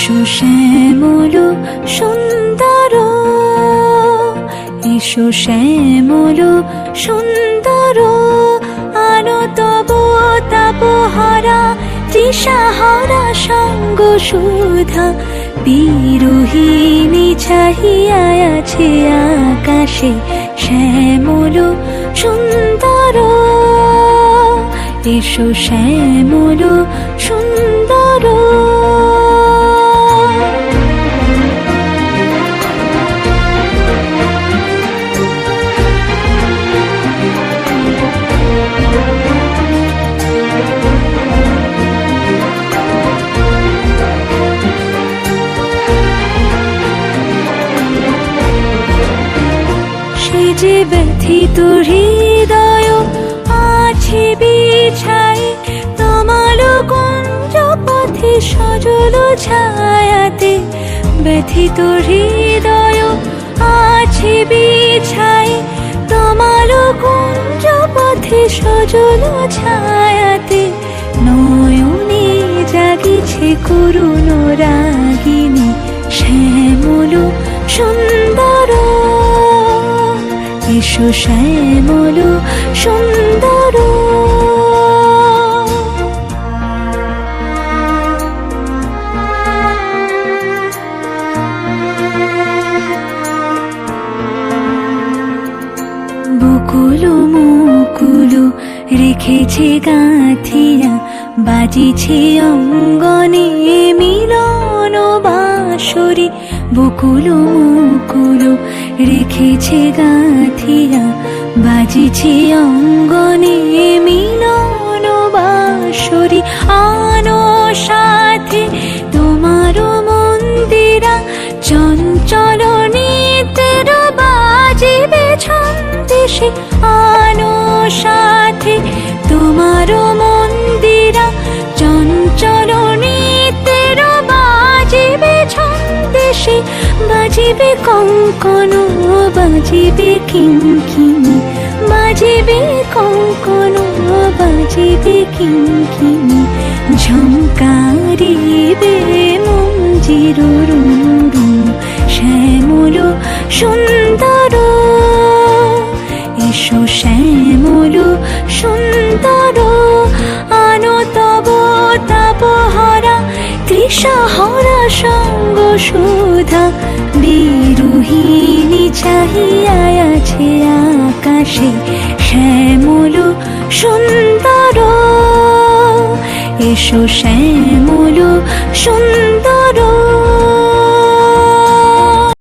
এসো শ্যামল সুন্দর, এসো শ্যামল সুন্দর, আনো তব তাপহারা তৃষাহারা সঙ্গ সুধা। বিরোহিণী চাহিয়া আছে আকাশে শ্যামল সুন্দর, এসো শ্যামল সুন্দর। সে যে ব্যথিত হৃদয় আছে বিছাই, তমাল কুঞ্জ পথে সজল ছায়াতে। ব্যথিত হৃদয় আছে বিছাই, তমাল কুঞ্জ পথে সজল ছায়াতে। নয়নে জাগিছে করুণ রাগিনী শ্যামল সুন্দর, এসো শ্যামল সুন্দর। বকুল মুকুল রেখেছে গাঁথিয়া, বাজিছে অঙ্গনে মিলন বাঁশরি। বকুল মুকুল রেখেছে গাঁথিয়া, বাজিছে অঙ্গনে মিলন বাঁশরি। আনো সাথে তোমার মন্দিরা, চঞ্চল নিতের বাজিবে ছন্দেশে। আনো সাথে তোমার মন্দিরা, চঞ্চল নিতের বাজিবে ছন্দেশে। বাজিবে কঙ্কন, বাজিবে কিঙ্কিণী, বাজিবে কঙ্কন, বাজিবে কিঙ্কিণী। ঝঙ্কারিবে মঞ্জির রুনু শ্যামল সুন্দর, এসো শ্যামল সুন্দর। আনো তব তাপহারা তৃষাহারা সঙ্গ সুধা। বিরোহিণী চাহিয়া আছে আকাশে শ্যামল সুন্দর, এসো শ্যামল সুন্দর।